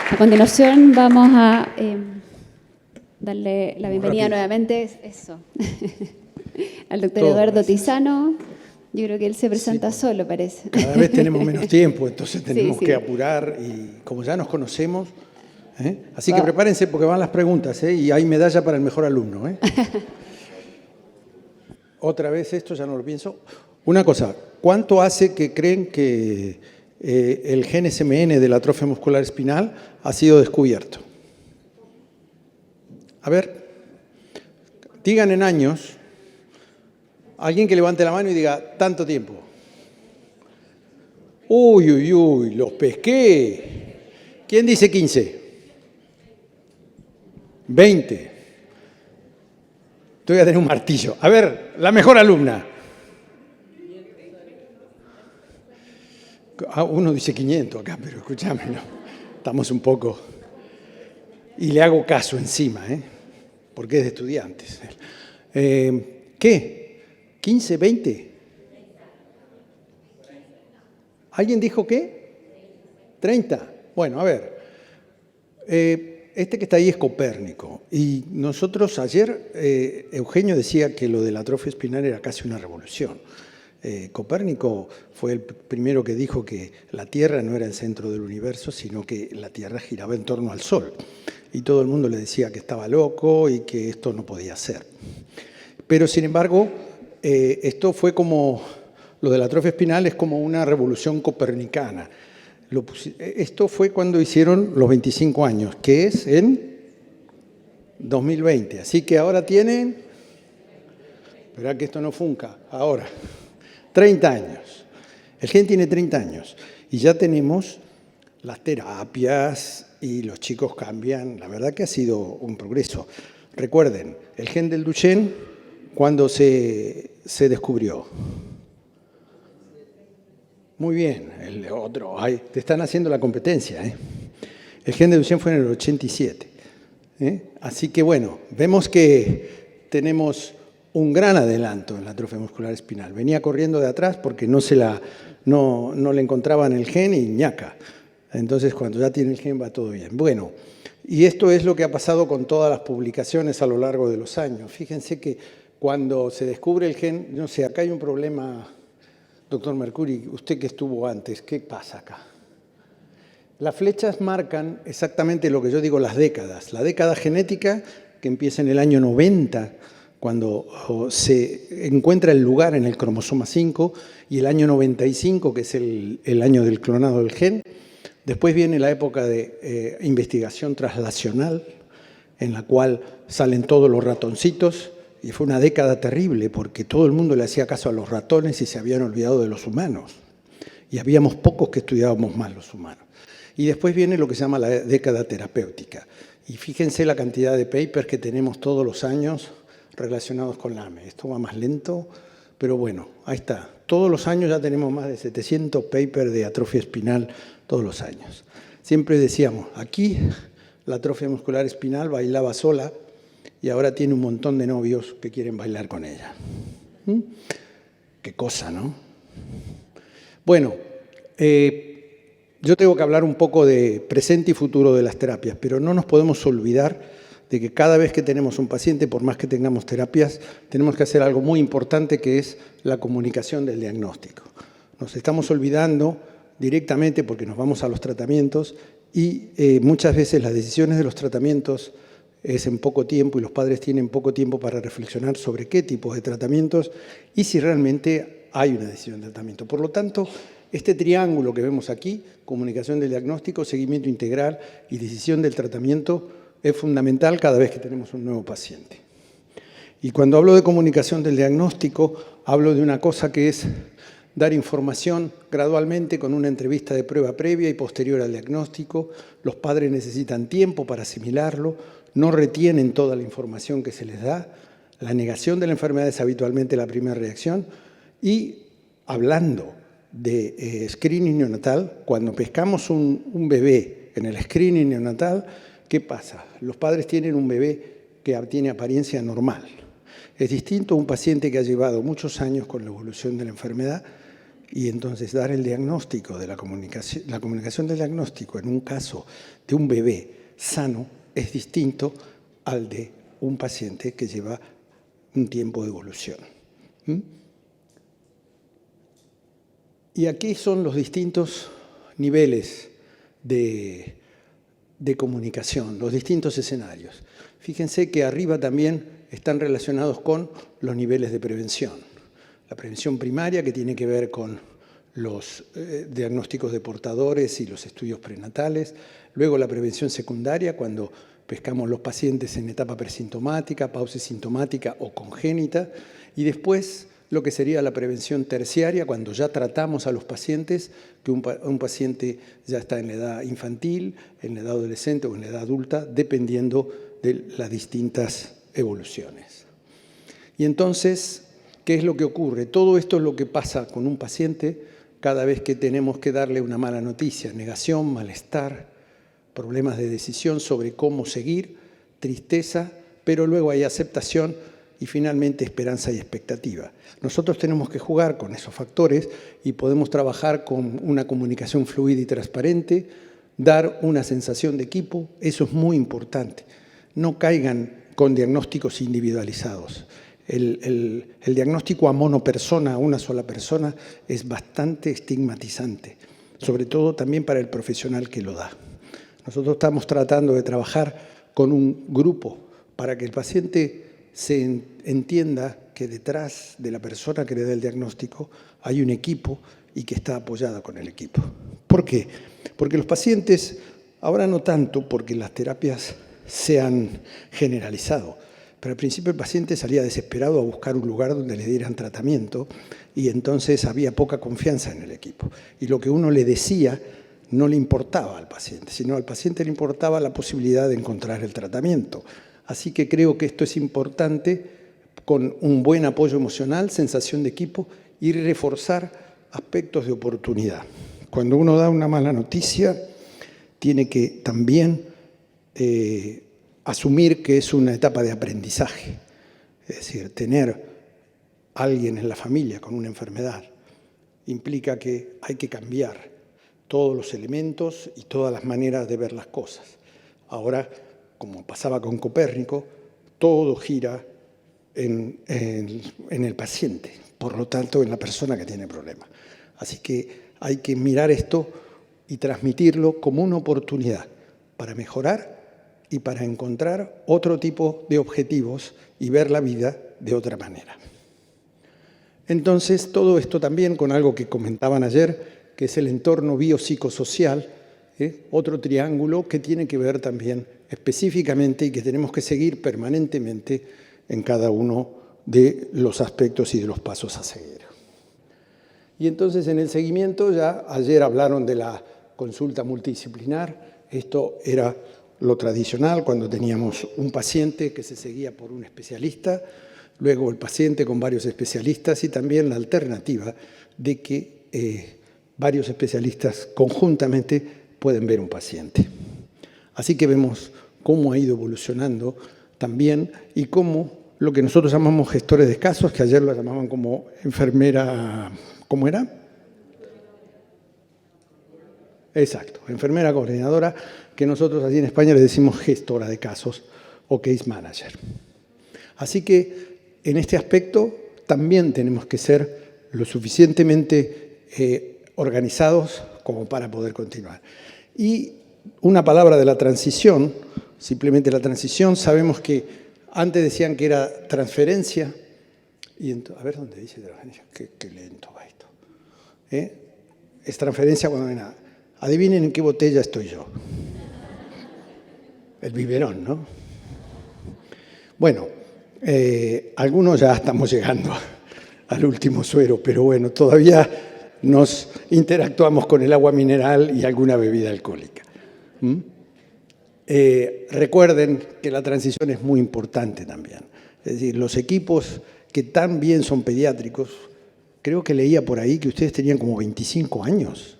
A continuación vamos a darle la bienvenida nuevamente al doctor Eduardo Tizano. Yo creo que él se presenta solo, parece. Cada vez tenemos menos tiempo, entonces tenemos que apurar y como ya nos conocemos, así que prepárense porque van las preguntas y hay medalla para el mejor alumno. Otra vez esto, ya no lo pienso. Una cosa, ¿cuánto hace que creen que el gen SMN de la atrofia muscular espinal ha sido descubierto? A ver, digan en años. Alguien que levante la mano y diga, tanto tiempo. Uy, uy, uy, los pesqué. ¿Quién dice 15? 20. Te voy a tener un martillo. A ver, la mejor alumna. Uno dice 500 acá, pero escúchame, ¿no? Estamos un poco... Y le hago caso encima, porque es de estudiantes. ¿Qué? ¿15, 20? ¿Alguien dijo qué? 30. Bueno, a ver. Este que está ahí es Copérnico. Y nosotros ayer, Eugenio decía que lo de la atrofia espinal era casi una revolución. Copérnico fue el primero que dijo que la Tierra no era el centro del universo, sino que la Tierra giraba en torno al Sol. Y todo el mundo le decía que estaba loco y que esto no podía ser. Pero, sin embargo, esto fue como, lo de la atrofia espinal es como una revolución copernicana. Esto fue cuando hicieron los 25 años, que es en 2020. Así que ahora tienen, esperá que esto no funca, ahora, 30 años. El gen tiene 30 años y ya tenemos las terapias y los chicos cambian. La verdad que ha sido un progreso. Recuerden, el gen del Duchenne, ¿cuándo se descubrió? Muy bien, el otro, te están haciendo la competencia. El gen de Duchenne fue en el 87. Así que bueno, vemos que tenemos un gran adelanto en la atrofia muscular espinal. Venía corriendo de atrás porque no le encontraban el gen y ñaca. Entonces cuando ya tiene el gen va todo bien. Bueno, y esto es lo que ha pasado con todas las publicaciones a lo largo de los años. Fíjense que cuando se descubre el gen, no sé, acá hay un problema, doctor Mercuri, usted que estuvo antes, ¿qué pasa acá? Las flechas marcan exactamente lo que yo digo, las décadas. La década genética, que empieza en el año 90, cuando se encuentra el lugar en el cromosoma 5, y el año 95, que es el año del clonado del gen. Después viene la época de investigación translacional, en la cual salen todos los ratoncitos, y fue una década terrible porque todo el mundo le hacía caso a los ratones y se habían olvidado de los humanos. Y habíamos pocos que estudiábamos más los humanos. Y después viene lo que se llama la década terapéutica. Y fíjense la cantidad de papers que tenemos todos los años relacionados con la AME. Esto va más lento, pero bueno, ahí está. Todos los años ya tenemos más de 700 papers de atrofia espinal, todos los años. Siempre decíamos, aquí la atrofia muscular espinal bailaba sola, y ahora tiene un montón de novios que quieren bailar con ella. Qué cosa, ¿no? Bueno, yo tengo que hablar un poco de presente y futuro de las terapias, pero no nos podemos olvidar de que cada vez que tenemos un paciente, por más que tengamos terapias, tenemos que hacer algo muy importante que es la comunicación del diagnóstico. Nos estamos olvidando directamente porque nos vamos a los tratamientos y muchas veces las decisiones de los tratamientos es en poco tiempo y los padres tienen poco tiempo para reflexionar sobre qué tipos de tratamientos y si realmente hay una decisión de tratamiento. Por lo tanto, este triángulo que vemos aquí, comunicación del diagnóstico, seguimiento integral y decisión del tratamiento, es fundamental cada vez que tenemos un nuevo paciente. Y cuando hablo de comunicación del diagnóstico, hablo de una cosa que es dar información gradualmente con una entrevista de prueba previa y posterior al diagnóstico. Los padres necesitan tiempo para asimilarlo, no retienen toda la información que se les da. La negación de la enfermedad es habitualmente la primera reacción. Y hablando de screening neonatal, cuando pescamos un bebé en el screening neonatal, ¿qué pasa? Los padres tienen un bebé que tiene apariencia normal. Es distinto a un paciente que ha llevado muchos años con la evolución de la enfermedad Y entonces dar el diagnóstico de la comunicación del diagnóstico en un caso de un bebé sano es distinto al de un paciente que lleva un tiempo de evolución. Y aquí son los distintos niveles de comunicación, los distintos escenarios. Fíjense que arriba también están relacionados con los niveles de prevención. La prevención primaria, que tiene que ver con los diagnósticos de portadores y los estudios prenatales. Luego la prevención secundaria, cuando pescamos los pacientes en etapa presintomática, pausisintomática o congénita. Y después lo que sería la prevención terciaria, cuando ya tratamos a los pacientes, que un paciente ya está en la edad infantil, en la edad adolescente o en la edad adulta, dependiendo de las distintas evoluciones. Y entonces, ¿qué es lo que ocurre? Todo esto es lo que pasa con un paciente cada vez que tenemos que darle una mala noticia: negación, malestar, problemas de decisión sobre cómo seguir, tristeza, pero luego hay aceptación y finalmente esperanza y expectativa. Nosotros tenemos que jugar con esos factores y podemos trabajar con una comunicación fluida y transparente, dar una sensación de equipo. Eso es muy importante. No caigan con diagnósticos individualizados. El diagnóstico a monopersona, a una sola persona, es bastante estigmatizante, sobre todo también para el profesional que lo da. Nosotros estamos tratando de trabajar con un grupo para que el paciente se entienda que detrás de la persona que le da el diagnóstico hay un equipo y que está apoyada con el equipo. ¿Por qué? Porque los pacientes, ahora no tanto porque las terapias se han generalizado, pero al principio el paciente salía desesperado a buscar un lugar donde le dieran tratamiento y entonces había poca confianza en el equipo. Y lo que uno le decía no le importaba al paciente, sino al paciente le importaba la posibilidad de encontrar el tratamiento. Así que creo que esto es importante, con un buen apoyo emocional, sensación de equipo y reforzar aspectos de oportunidad. Cuando uno da una mala noticia, tiene que también asumir que es una etapa de aprendizaje. Es decir, tener a alguien en la familia con una enfermedad implica que hay que cambiar todos los elementos y todas las maneras de ver las cosas. Ahora, como pasaba con Copérnico, todo gira en el paciente, por lo tanto en la persona que tiene problemas. Así que hay que mirar esto y transmitirlo como una oportunidad para mejorar y para encontrar otro tipo de objetivos y ver la vida de otra manera. Entonces, todo esto también con algo que comentaban ayer, que es el entorno biopsicosocial, otro triángulo que tiene que ver también específicamente y que tenemos que seguir permanentemente en cada uno de los aspectos y de los pasos a seguir. Y entonces en el seguimiento, ya ayer hablaron de la consulta multidisciplinar. Esto era lo tradicional cuando teníamos un paciente que se seguía por un especialista, luego el paciente con varios especialistas y también la alternativa de que varios especialistas conjuntamente pueden ver un paciente. Así que vemos cómo ha ido evolucionando también y cómo lo que nosotros llamamos gestores de casos, que ayer lo llamaban como enfermera, ¿cómo era? Exacto, enfermera coordinadora, que nosotros allí en España le decimos gestora de casos o case manager. Así que en este aspecto también tenemos que ser lo suficientemente organizados como para poder continuar. Y una palabra de la transición, simplemente la transición, sabemos que antes decían que era transferencia, y a ver dónde dice transferencia, qué lento va esto. Es transferencia cuando no hay nada. Adivinen en qué botella estoy yo. El biberón, ¿no? Bueno, algunos ya estamos llegando al último suero, pero bueno, todavía nos interactuamos con el agua mineral y alguna bebida alcohólica. Recuerden que la transición es muy importante también. Es decir, los equipos que también son pediátricos, creo que leía por ahí que ustedes tenían como 25 años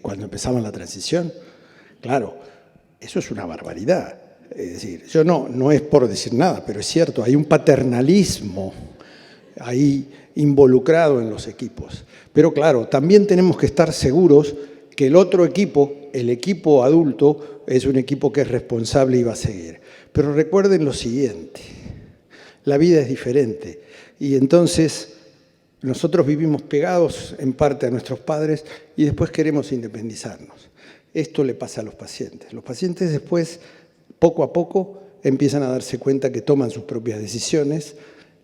cuando empezaban la transición. Claro, eso es una barbaridad. Es decir, yo no es por decir nada, pero es cierto, hay un paternalismo ahí involucrado en los equipos. Pero claro, también tenemos que estar seguros que el otro equipo, el equipo adulto, es un equipo que es responsable y va a seguir. Pero recuerden lo siguiente, la vida es diferente y entonces nosotros vivimos pegados en parte a nuestros padres y después queremos independizarnos. Esto le pasa a los pacientes. Los pacientes después, poco a poco, empiezan a darse cuenta que toman sus propias decisiones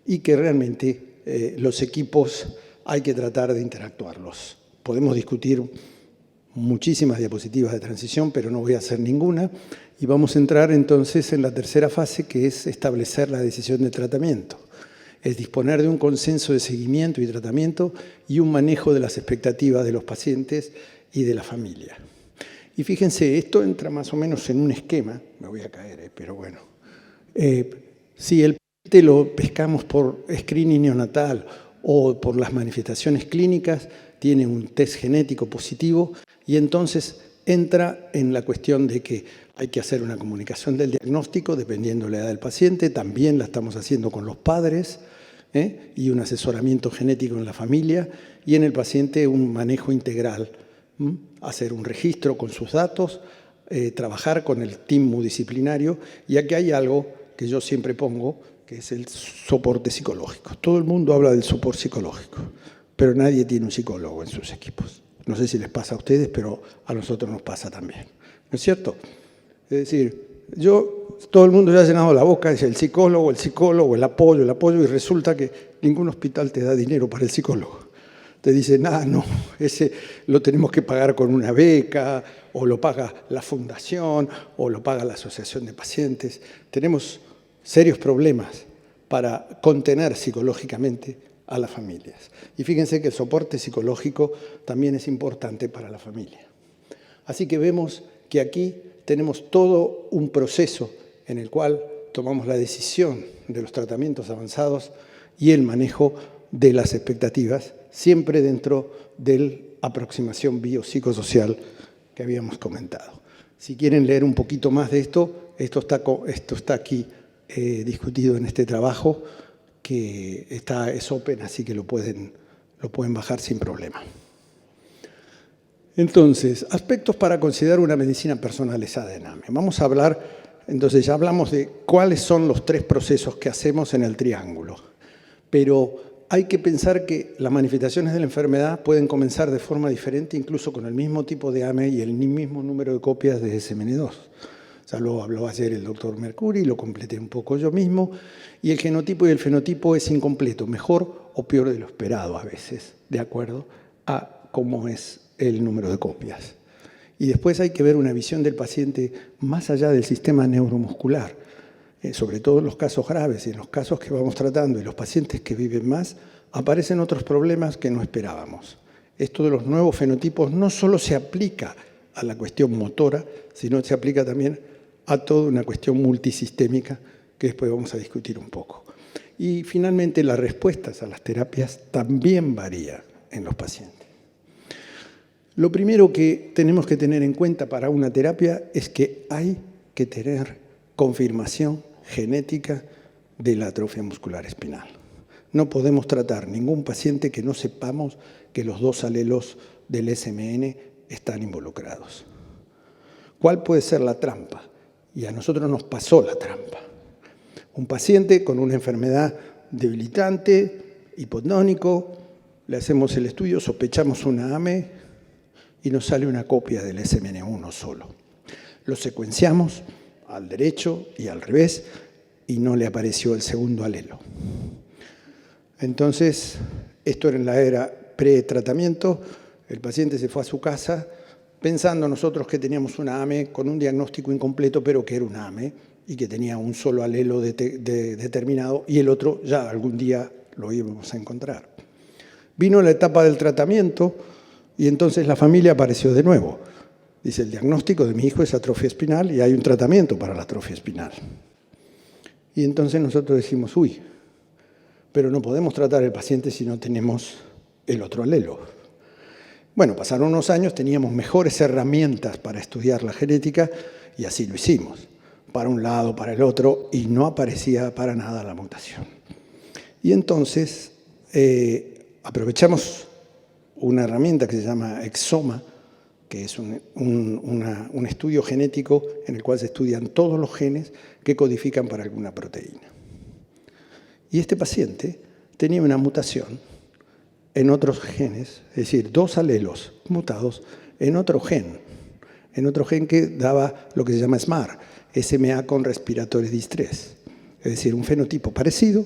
y que realmente los equipos hay que tratar de interactuarlos. Podemos discutir muchísimas diapositivas de transición, pero no voy a hacer ninguna. Y vamos a entrar entonces en la tercera fase, que es establecer la decisión de tratamiento. Es disponer de un consenso de seguimiento y tratamiento y un manejo de las expectativas de los pacientes y de la familia. Y fíjense, esto entra más o menos en un esquema, me voy a caer, pero bueno. Si el paciente lo pescamos por screening neonatal o por las manifestaciones clínicas, tiene un test genético positivo y entonces entra en la cuestión de que hay que hacer una comunicación del diagnóstico dependiendo de la edad del paciente, también la estamos haciendo con los padres, y un asesoramiento genético en la familia y en el paciente un manejo integral, hacer un registro con sus datos, trabajar con el team multidisciplinario y aquí hay algo que yo siempre pongo, que es el soporte psicológico. Todo el mundo habla del soporte psicológico, pero nadie tiene un psicólogo en sus equipos. No sé si les pasa a ustedes, pero a nosotros nos pasa también. ¿No es cierto? Es decir, todo el mundo ya ha llenado la boca, dice el psicólogo, el apoyo, y resulta que ningún hospital te da dinero para el psicólogo. Te dicen, no, ese lo tenemos que pagar con una beca, o lo paga la fundación, o lo paga la asociación de pacientes. Tenemos serios problemas para contener psicológicamente a las familias. Y fíjense que el soporte psicológico también es importante para la familia. Así que vemos que aquí tenemos todo un proceso en el cual tomamos la decisión de los tratamientos avanzados y el manejo de las expectativas, siempre dentro de la aproximación biopsicosocial que habíamos comentado. Si quieren leer un poquito más de esto está aquí discutido en este trabajo, que es open, así que lo pueden bajar sin problema. Entonces, aspectos para considerar una medicina personalizada en AME. Vamos a hablar, entonces ya hablamos de cuáles son los 3 procesos que hacemos en el triángulo, pero hay que pensar que las manifestaciones de la enfermedad pueden comenzar de forma diferente, incluso con el mismo tipo de AME y el mismo número de copias de SMN2. Ya lo habló ayer el doctor Mercuri, lo completé un poco yo mismo, y el genotipo y el fenotipo es incompleto, mejor o peor de lo esperado a veces, de acuerdo a cómo es el número de copias. Y después hay que ver una visión del paciente más allá del sistema neuromuscular, sobre todo en los casos graves y en los casos que vamos tratando y los pacientes que viven más, aparecen otros problemas que no esperábamos. Esto de los nuevos fenotipos no solo se aplica a la cuestión motora, sino se aplica también a toda una cuestión multisistémica que después vamos a discutir un poco. Y finalmente las respuestas a las terapias también varían en los pacientes. Lo primero que tenemos que tener en cuenta para una terapia es que hay que tener confirmación genética de la atrofia muscular espinal. No podemos tratar ningún paciente que no sepamos que los 2 alelos del SMN están involucrados. ¿Cuál puede ser la trampa? Y a nosotros nos pasó la trampa. Un paciente con una enfermedad debilitante, hipotrónico, le hacemos el estudio, sospechamos una AME y nos sale una copia del SMN1 solo. Lo secuenciamos al derecho y al revés y no le apareció el segundo alelo. Entonces, esto era en la era pre-tratamiento, el paciente se fue a su casa pensando nosotros que teníamos una AME con un diagnóstico incompleto, pero que era una AME y que tenía un solo alelo determinado y el otro ya algún día lo íbamos a encontrar. Vino la etapa del tratamiento y entonces la familia apareció de nuevo. Dice, el diagnóstico de mi hijo es atrofia espinal y hay un tratamiento para la atrofia espinal. Y entonces nosotros dijimos, pero no podemos tratar al paciente si no tenemos el otro alelo. Bueno, pasaron unos años, teníamos mejores herramientas para estudiar la genética y así lo hicimos, para un lado, para el otro, y no aparecía para nada la mutación. Y entonces aprovechamos una herramienta que se llama Exoma, que es un estudio genético en el cual se estudian todos los genes que codifican para alguna proteína. Y este paciente tenía una mutación en otros genes, es decir, 2 alelos mutados en otro gen que daba lo que se llama SMAR, SMA con respiratory distress, es decir, un fenotipo parecido,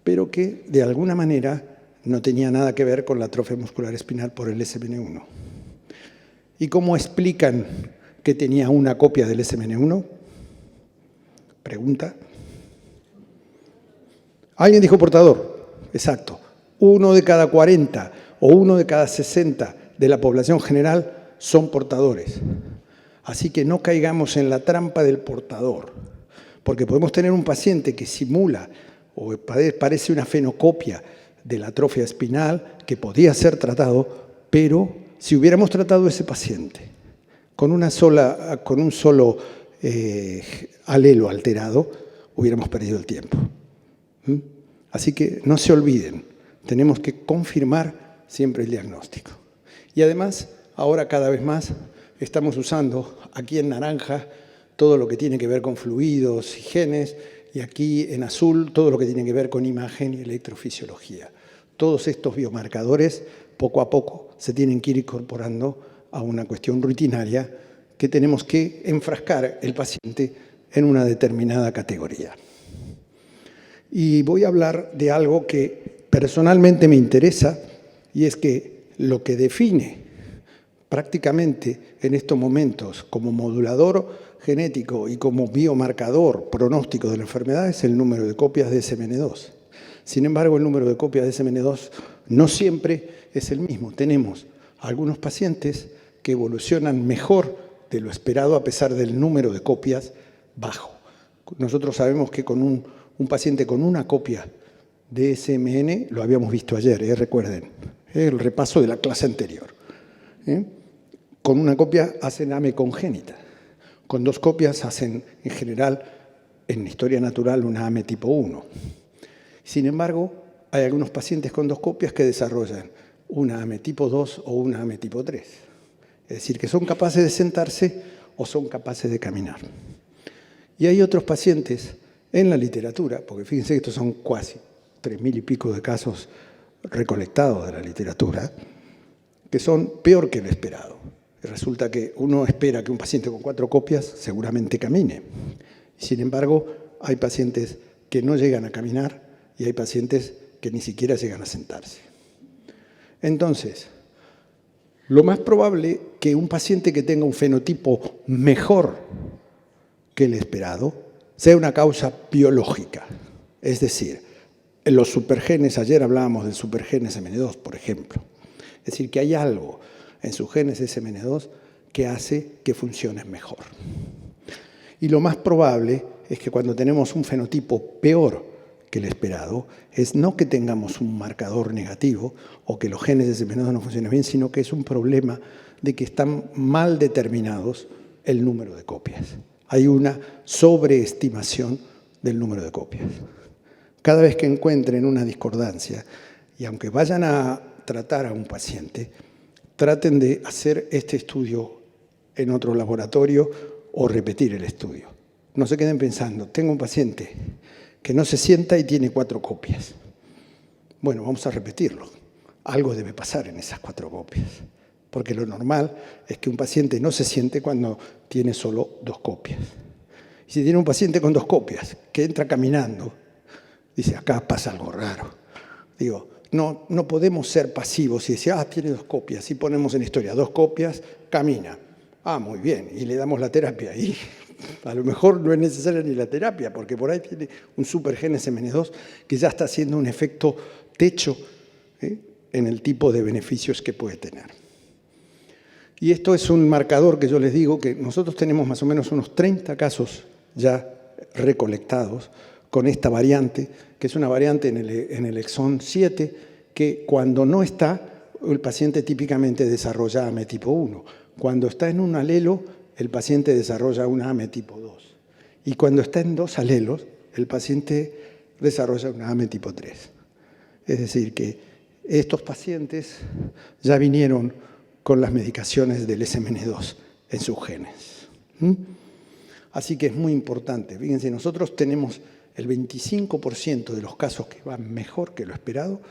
pero que de alguna manera no tenía nada que ver con la atrofia muscular espinal por el SMN1. ¿Y cómo explican que tenía una copia del SMN1? Pregunta. Alguien dijo portador. Exacto. 1 de cada 40 o 1 de cada 60 de la población general son portadores. Así que no caigamos en la trampa del portador, porque podemos tener un paciente que simula o parece una fenocopia de la atrofia espinal que podía ser tratado, pero si hubiéramos tratado a ese paciente con un solo alelo alterado, hubiéramos perdido el tiempo. Así que no se olviden, tenemos que confirmar siempre el diagnóstico. Y además, ahora cada vez más estamos usando aquí en naranja todo lo que tiene que ver con fluidos y genes, y aquí en azul todo lo que tiene que ver con imagen y electrofisiología. Todos estos biomarcadores, poco a poco, se tienen que ir incorporando a una cuestión rutinaria que tenemos que enfrascar el paciente en una determinada categoría. Y voy a hablar de algo que personalmente me interesa, y es que lo que define prácticamente en estos momentos como modulador genético y como biomarcador pronóstico de la enfermedad es el número de copias de SMN2. Sin embargo, el número de copias de SMN2 no siempre es el mismo. Tenemos algunos pacientes que evolucionan mejor de lo esperado a pesar del número de copias bajo. Nosotros sabemos que con un paciente con una copia de SMN, lo habíamos visto ayer, recuerden, el repaso de la clase anterior. Con una copia hacen AME congénita. Con 2 copias hacen, en general, en historia natural, una AME tipo 1. Sin embargo, hay algunos pacientes con 2 copias que desarrollan una AME tipo 2 o una AME tipo 3. Es decir, que son capaces de sentarse o son capaces de caminar. Y hay otros pacientes en la literatura, porque fíjense que estos son casi 3.000 y pico de casos recolectados de la literatura, que son peor que lo esperado. Resulta que uno espera que un paciente con 4 copias seguramente camine. Sin embargo, hay pacientes que no llegan a caminar y hay pacientes que ni siquiera llegan a sentarse. Entonces, lo más probable que un paciente que tenga un fenotipo mejor que el esperado sea una causa biológica. Es decir, en los supergenes, ayer hablábamos del supergen SMN2, por ejemplo. Es decir, que hay algo en sus genes SMN2 que hace que funcionen mejor. Y lo más probable es que cuando tenemos un fenotipo peor que el esperado, es no que tengamos un marcador negativo o que los genes de SMN2 no funcionen bien, sino que es un problema de que están mal determinados el número de copias. Hay una sobreestimación del número de copias. Cada vez que encuentren una discordancia, y aunque vayan a tratar a un paciente, traten de hacer este estudio en otro laboratorio o repetir el estudio. No se queden pensando, tengo un paciente que no se sienta y tiene 4 copias. Bueno, vamos a repetirlo. Algo debe pasar en esas 4 copias, porque lo normal es que un paciente no se siente cuando tiene solo 2 copias. Y si tiene un paciente con 2 copias que entra caminando, dice, acá pasa algo raro. Digo, no podemos ser pasivos y decir, tiene 2 copias. Si ponemos en historia 2 copias, camina. Muy bien, y le damos la terapia. Y a lo mejor no es necesaria ni la terapia, porque por ahí tiene un supergen SMN2 que ya está haciendo un efecto techo en el tipo de beneficios que puede tener. Y esto es un marcador que yo les digo que nosotros tenemos más o menos unos 30 casos ya recolectados con esta variante, que es una variante en el exón 7, que cuando no está, el paciente típicamente desarrolla AME tipo 1. Cuando está en un alelo, el paciente desarrolla una AME tipo 2. Y cuando está en 2 alelos, el paciente desarrolla una AME tipo 3. Es decir, que estos pacientes ya vinieron con las medicaciones del SMN2 en sus genes. Así que es muy importante. Fíjense, nosotros tenemos el 25% de los casos que van mejor que lo esperado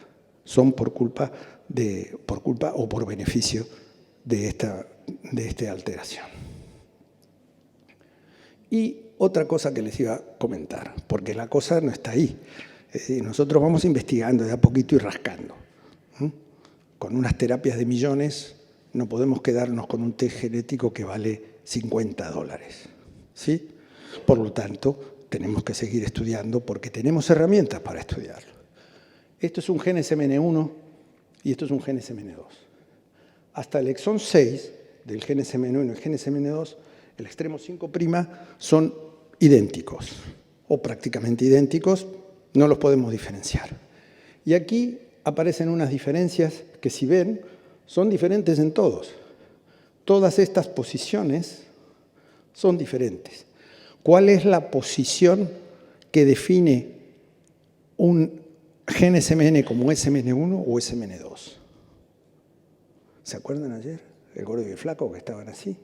son por culpa o por beneficio de esta alteración. Y otra cosa que les iba a comentar, porque la cosa no está ahí. Es decir, nosotros vamos investigando de a poquito y rascando. Con unas terapias de millones no podemos quedarnos con un test genético que vale $50. ¿Sí? Por lo tanto, tenemos que seguir estudiando porque tenemos herramientas para estudiarlo. Esto es un gen SMN1 y esto es un gen SMN2. Hasta el exón 6 del gen SMN1 y el gen SMN2, el extremo 5' son idénticos o prácticamente idénticos, no los podemos diferenciar. Y aquí aparecen unas diferencias que, si ven, son diferentes en todos. Todas estas posiciones son diferentes. ¿Cuál es la posición que define un gen SMN como SMN1 o SMN2? ¿Se acuerdan ayer? El gordo y el flaco que estaban así.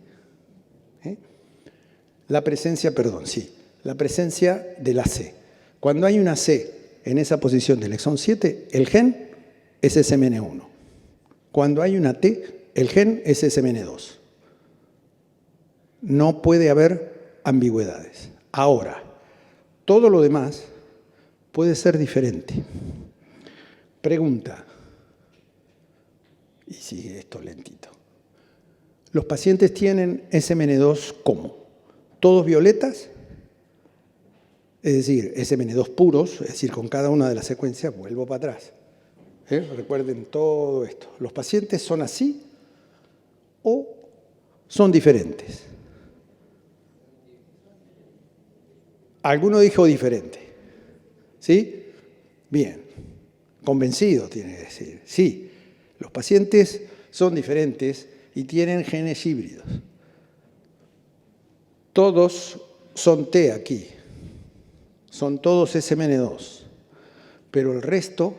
La presencia de la C. Cuando hay una C en esa posición del exón 7, el gen es SMN1. Cuando hay una T, el gen es SMN2. No puede haber ambigüedades. Ahora, todo lo demás puede ser diferente. Pregunta, y sigue esto lentito. ¿Los pacientes tienen SMN2 cómo? ¿Todos violetas? Es decir, SMN2 puros, es decir, con cada una de las secuencias, vuelvo para atrás. Recuerden todo esto. ¿Los pacientes son así o son diferentes? Alguno dijo diferente. ¿Sí? Bien. Convencido tiene que decir. Sí, los pacientes son diferentes y tienen genes híbridos. Todos son T aquí. Son todos SMN2. Pero el resto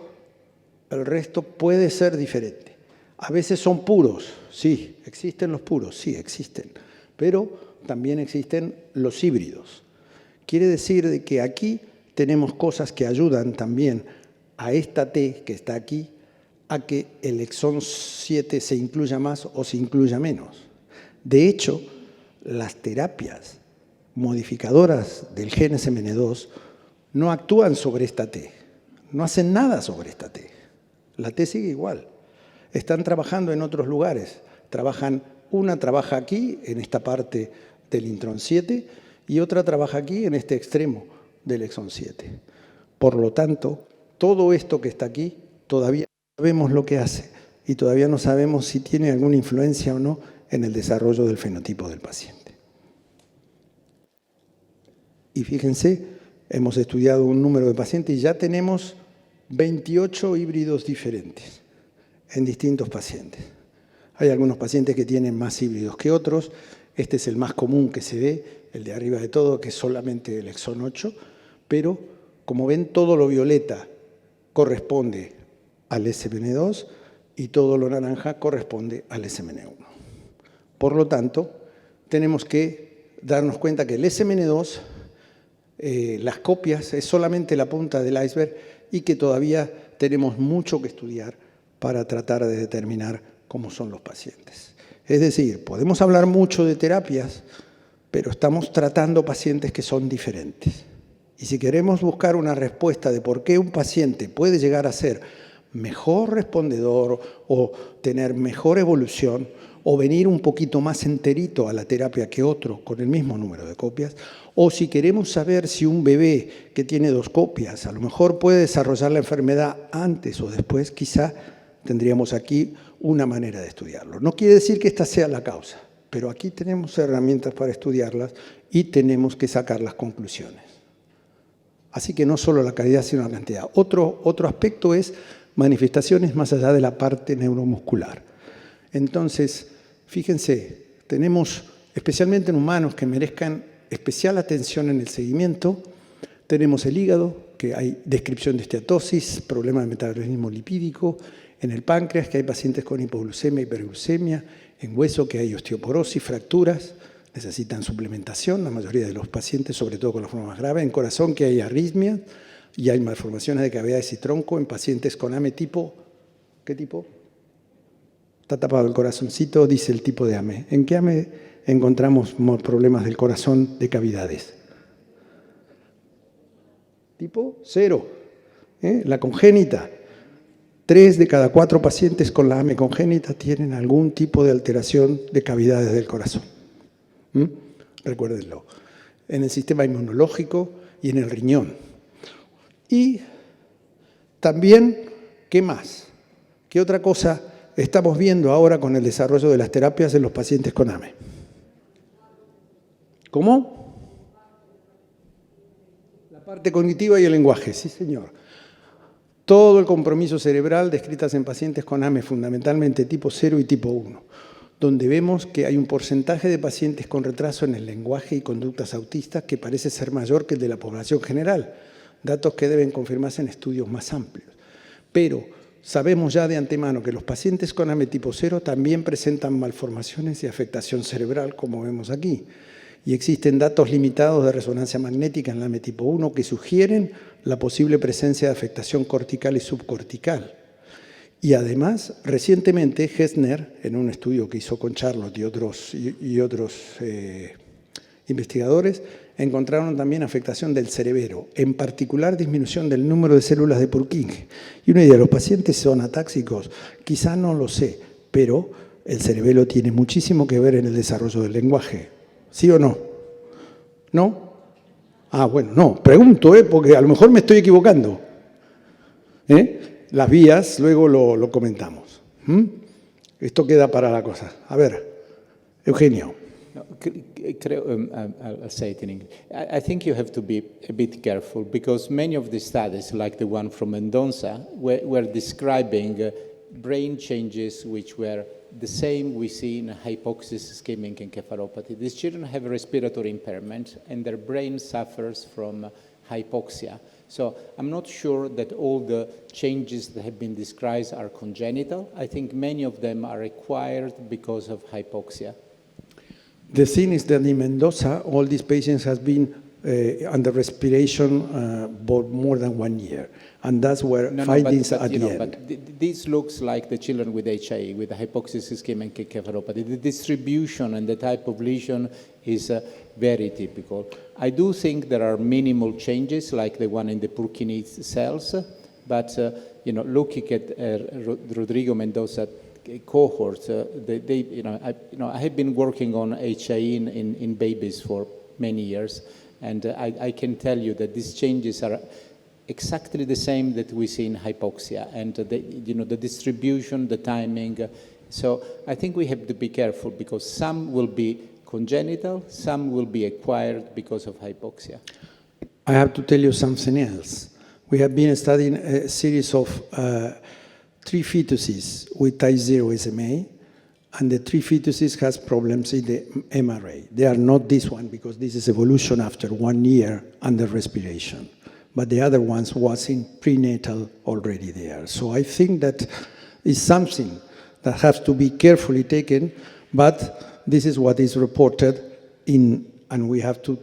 puede ser diferente. A veces son puros. Sí, existen los puros. Sí, existen. Pero también existen los híbridos. Quiere decir de que aquí tenemos cosas que ayudan también a esta T que está aquí a que el exón 7 se incluya más o se incluya menos. De hecho, las terapias modificadoras del gen SMN2 no actúan sobre esta T, no hacen nada sobre esta T. La T sigue igual. Están trabajando en otros lugares. Una trabaja aquí, en esta parte del intrón 7, y otra trabaja aquí, en este extremo del exón 7. Por lo tanto, todo esto que está aquí, todavía no sabemos lo que hace y todavía no sabemos si tiene alguna influencia o no en el desarrollo del fenotipo del paciente. Y fíjense, hemos estudiado un número de pacientes y ya tenemos 28 híbridos diferentes en distintos pacientes. Hay algunos pacientes que tienen más híbridos que otros. Este es el más común que se ve, el de arriba de todo, que es solamente el exón 8, pero como ven, todo lo violeta corresponde al SMN2 y todo lo naranja corresponde al SMN1. Por lo tanto, tenemos que darnos cuenta que el SMN2, las copias, es solamente la punta del iceberg y que todavía tenemos mucho que estudiar para tratar de determinar cómo son los pacientes. Es decir, podemos hablar mucho de terapias, pero estamos tratando pacientes que son diferentes. Y si queremos buscar una respuesta de por qué un paciente puede llegar a ser mejor respondedor o tener mejor evolución o venir un poquito más enterito a la terapia que otro con el mismo número de copias, o si queremos saber si un bebé que tiene 2 copias a lo mejor puede desarrollar la enfermedad antes o después, quizá tendríamos aquí una manera de estudiarlo. No quiere decir que esta sea la causa, pero aquí tenemos herramientas para estudiarlas y tenemos que sacar las conclusiones. Así que no solo la calidad, sino la cantidad. Otro aspecto es manifestaciones más allá de la parte neuromuscular. Entonces, fíjense, tenemos, especialmente en humanos que merezcan especial atención en el seguimiento, tenemos el hígado, que hay descripción de esteatosis, problemas de metabolismo lipídico, en el páncreas, que hay pacientes con hipoglucemia, hiperglucemia, en hueso, que hay osteoporosis, fracturas, necesitan suplementación, la mayoría de los pacientes, sobre todo con la forma más grave, en corazón, que hay arritmias y hay malformaciones de cavidades y tronco en pacientes con AME tipo, ¿qué tipo? Está tapado el corazoncito, dice el tipo de AME. ¿En qué AME encontramos problemas del corazón de cavidades? Tipo 0, la congénita. 3 de cada 4 pacientes con la AME congénita tienen algún tipo de alteración de cavidades del corazón. Recuérdenlo. En el sistema inmunológico y en el riñón. Y también, ¿qué más? ¿Qué otra cosa estamos viendo ahora con el desarrollo de las terapias en los pacientes con AME? ¿Cómo? La parte cognitiva y el lenguaje, sí señor. Todo el compromiso cerebral descritas en pacientes con AME, fundamentalmente tipo 0 y tipo 1, donde vemos que hay un porcentaje de pacientes con retraso en el lenguaje y conductas autistas que parece ser mayor que el de la población general, datos que deben confirmarse en estudios más amplios. Pero sabemos ya de antemano que los pacientes con AME tipo 0 también presentan malformaciones y afectación cerebral, como vemos aquí. Y existen datos limitados de resonancia magnética en la AME tipo 1 que sugieren la posible presencia de afectación cortical y subcortical. Y además, recientemente, Gessner, en un estudio que hizo con Charlotte y otros investigadores, encontraron también afectación del cerebelo, en particular disminución del número de células de Purkinje. Y uno dice, ¿los pacientes son atáxicos? Quizá no lo sé, pero el cerebelo tiene muchísimo que ver en el desarrollo del lenguaje. ¿Sí o no? ¿No? Ah, bueno, no, pregunto, porque a lo mejor me estoy equivocando. Las vías, luego lo comentamos. Esto queda para la cosa. A ver, Eugenio. No, I'll say it in English. I think you have to be a bit careful because many of the studies, like the one from Mendonça, were describing brain changes which were the same we see in hypoxia ischemic encephalopathy. These children have respiratory impairment and their brain suffers from hypoxia. So I'm not sure that all the changes that have been described are congenital. I think many of them are acquired because of hypoxia. The thing is that in Mendoza, all these patients have been under respiration for more than 1 year. And that's where findings at the end. But this looks like the children with HIE, with the hypoxia ischemic encephalopathy. The distribution and the type of lesion is very typical. I do think there are minimal changes, like the one in the Purkinje cells, but looking at Rodrigo Mendoza cohort, I have been working on HIE in babies for many years, and I can tell you that these changes are exactly the same that we see in hypoxia, and the distribution, the timing. So I think we have to be careful because some will be congenital, some will be acquired because of hypoxia. I have to tell you something else. We have been studying a series of 3 fetuses with type 0 SMA, and the 3 fetuses has problems in the MRA. They are not this one because this is evolution after 1 year under respiration. But the other ones was in prenatal already there. So I think that is something that has to be carefully taken, but this is what is reported in, and we have to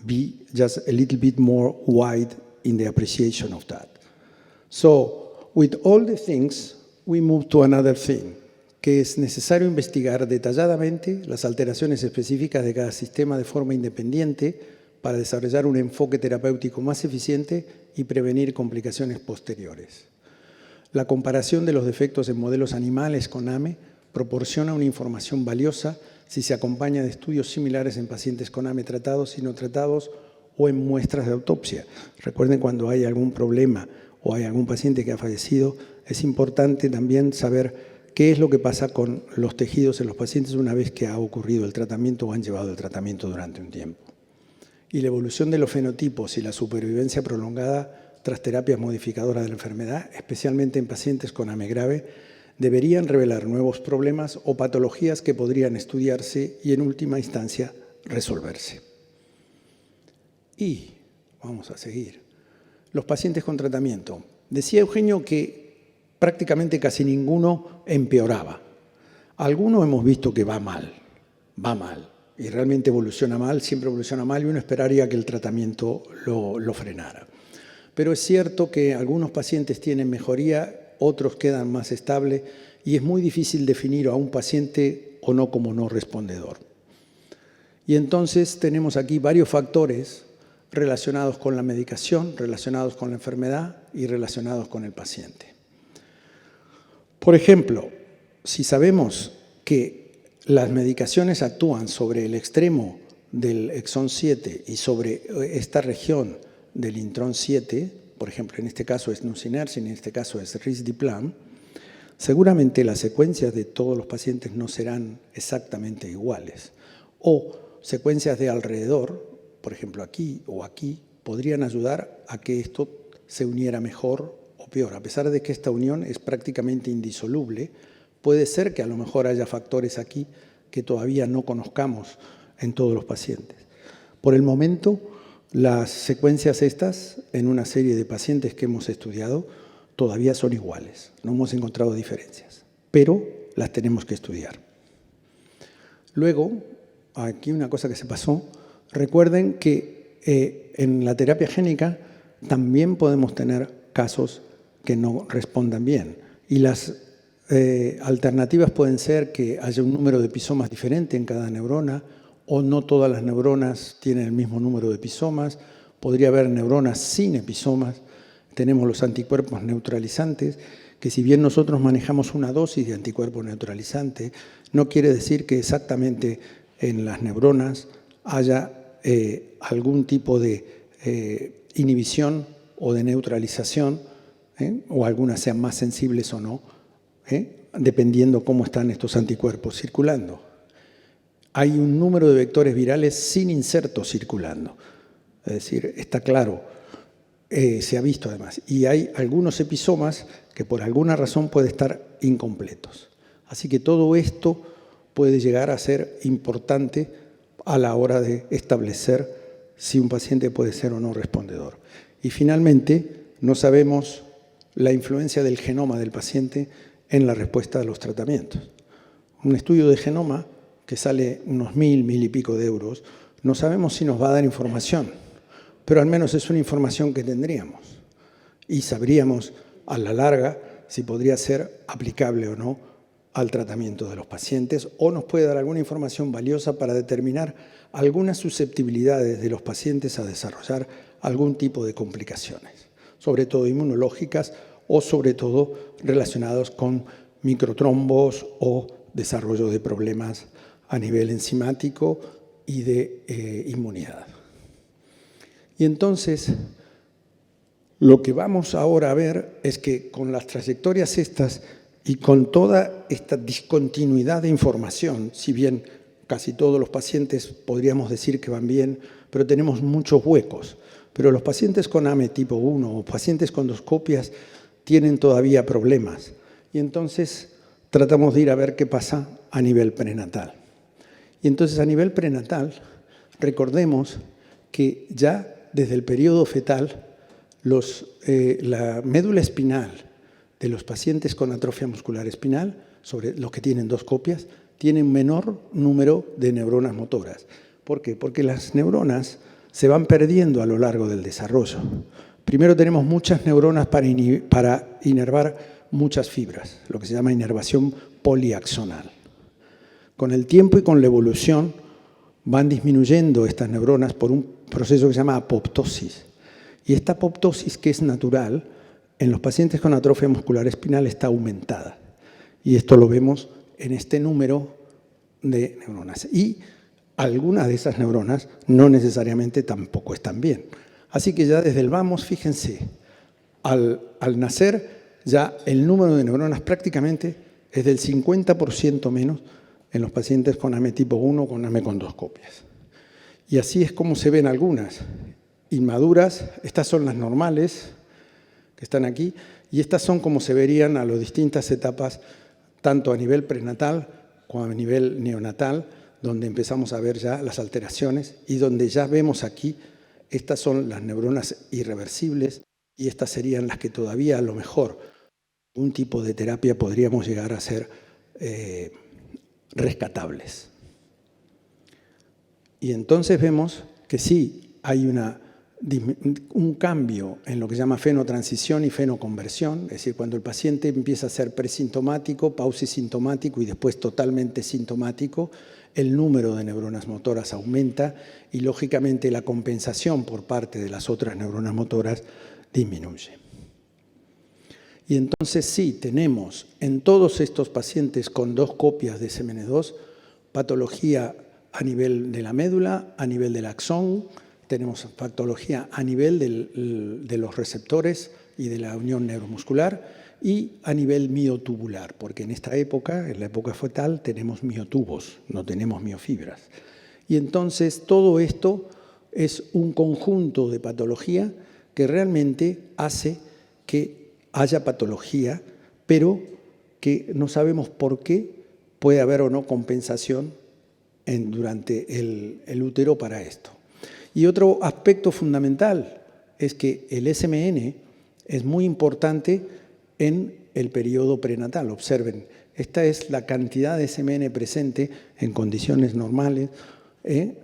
be just a little bit more wide in the appreciation of that. So with all the things, we move to another thing, que es necesario investigar detalladamente las alteraciones específicas de cada sistema de forma independiente para desarrollar un enfoque terapéutico más eficiente y prevenir complicaciones posteriores. La comparación de los defectos en modelos animales con AME proporciona una información valiosa si se acompaña de estudios similares en pacientes con AME tratados y no tratados o en muestras de autopsia. Recuerden, cuando hay algún problema o hay algún paciente que ha fallecido, es importante también saber qué es lo que pasa con los tejidos en los pacientes una vez que ha ocurrido el tratamiento o han llevado el tratamiento durante un tiempo. Y la evolución de los fenotipos y la supervivencia prolongada tras terapias modificadoras de la enfermedad, especialmente en pacientes con AME grave, deberían revelar nuevos problemas o patologías que podrían estudiarse y, en última instancia, resolverse. Y vamos a seguir. los pacientes con tratamiento. Decía Eugenio que prácticamente casi ninguno empeoraba. Algunos hemos visto que va mal, y realmente evoluciona mal, siempre evoluciona mal, y uno esperaría que el tratamiento lo frenara. Pero es cierto que algunos pacientes tienen mejoría, otros quedan más estables, y es muy difícil definir a un paciente o no como no respondedor. Y entonces tenemos aquí varios factores relacionados con la medicación, relacionados con la enfermedad y relacionados con el paciente. Por ejemplo, si sabemos que las medicaciones actúan sobre el extremo del exón 7 y sobre esta región del intrón 7, por ejemplo, en este caso es nusinersen, en este caso es risdiplam, seguramente las secuencias de todos los pacientes no serán exactamente iguales. O secuencias de alrededor, por ejemplo aquí o aquí, podrían ayudar a que esto se uniera mejor o peor. A pesar de que esta unión es prácticamente indisoluble, puede ser que a lo mejor haya factores aquí que todavía no conozcamos en todos los pacientes. Por el momento, las secuencias estas, en una serie de pacientes que hemos estudiado, todavía son iguales. No hemos encontrado diferencias, pero las tenemos que estudiar. Luego, aquí una cosa que se pasó, recuerden que en la terapia génica también podemos tener casos que no respondan bien. Y las alternativas pueden ser que haya un número de episomas diferente en cada neurona, o no todas las neuronas tienen el mismo número de episomas. Podría haber neuronas sin episomas. Tenemos los anticuerpos neutralizantes, que si bien nosotros manejamos una dosis de anticuerpo neutralizante, no quiere decir que exactamente en las neuronas haya algún tipo de inhibición o de neutralización, o algunas sean más sensibles o no, dependiendo cómo están estos anticuerpos circulando. Hay un número de vectores virales sin insertos circulando. Es decir, está claro, se ha visto además. Y hay algunos episomas que por alguna razón pueden estar incompletos. Así que todo esto puede llegar a ser importante a la hora de establecer si un paciente puede ser o no respondedor. Y finalmente, no sabemos la influencia del genoma del paciente en la respuesta a los tratamientos. Un estudio de genoma que sale unos 1.000 y pico de euros, no sabemos si nos va a dar información, pero al menos es una información que tendríamos y sabríamos a la larga si podría ser aplicable o no al tratamiento de los pacientes, o nos puede dar alguna información valiosa para determinar algunas susceptibilidades de los pacientes a desarrollar algún tipo de complicaciones, sobre todo inmunológicas o sobre todo relacionados con microtrombos o desarrollo de problemas a nivel enzimático y de inmunidad. Y entonces, lo que vamos ahora a ver es que con las trayectorias estas y con toda esta discontinuidad de información, si bien casi todos los pacientes podríamos decir que van bien, pero tenemos muchos huecos. Pero los pacientes con AME tipo 1 o pacientes con 2 copias tienen todavía problemas. Y entonces tratamos de ir a ver qué pasa a nivel prenatal. Y entonces a nivel prenatal, recordemos que ya desde el periodo fetal, la médula espinal de los pacientes con atrofia muscular espinal, sobre los que tienen 2 copias, tienen menor número de neuronas motoras. ¿Por qué? Porque las neuronas se van perdiendo a lo largo del desarrollo. Primero tenemos muchas neuronas para inervar muchas fibras, lo que se llama inervación poliaxonal. Con el tiempo y con la evolución van disminuyendo estas neuronas por un proceso que se llama apoptosis. Y esta apoptosis, que es natural, en los pacientes con atrofia muscular espinal está aumentada. Y esto lo vemos en este número de neuronas. Y algunas de esas neuronas no necesariamente tampoco están bien. Así que ya desde el vamos, fíjense, al nacer ya el número de neuronas prácticamente es del 50% menos en los pacientes con AME tipo 1 o con AME con 2 copias. Y así es como se ven algunas inmaduras. Estas son las normales que están aquí, y estas son como se verían a las distintas etapas, tanto a nivel prenatal como a nivel neonatal, donde empezamos a ver ya las alteraciones y donde ya vemos aquí, estas son las neuronas irreversibles. y estas serían las que todavía a lo mejor un tipo de terapia podríamos llegar a ser rescatables. Y entonces vemos que sí hay un cambio en lo que se llama fenotransición y fenoconversión, es decir, cuando el paciente empieza a ser presintomático, pausisintomático y después totalmente sintomático, el número de neuronas motoras aumenta y, lógicamente, la compensación por parte de las otras neuronas motoras disminuye. Y entonces sí, tenemos en todos estos pacientes con 2 copias de SMN2 patología a nivel de la médula, a nivel del axón, tenemos patología a nivel de los receptores y de la unión neuromuscular y a nivel miotubular, porque en esta época, en la época fetal, tenemos miotubos, no tenemos miofibras. Y entonces todo esto es un conjunto de patología que realmente hace que haya patología, pero que no sabemos por qué puede haber o no compensación durante el útero para esto. Y otro aspecto fundamental es que el SMN es muy importante en el periodo prenatal. Observen, esta es la cantidad de SMN presente en condiciones normales en